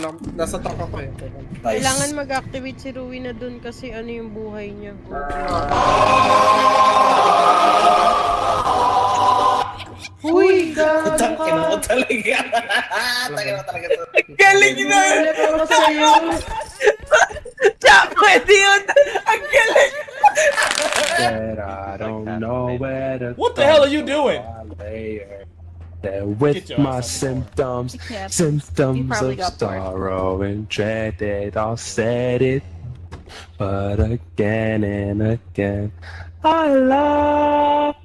lang. Nasa truck ako eh. Kailangan mag-activate si Rui na dun kasi ano yung buhay niya. Uy, gago Tangin ka! mo talaga. Tangin mo talaga to. Galing na! Ulit ako sa'yo! Tsak, pwede yun! Ang galing! That I don't know where to What the hell are you doing? There with Get your my ass on the floor. symptoms, Yeah. You symptoms probably of got bored. sorrow and dread that I said it, but again and again, I love.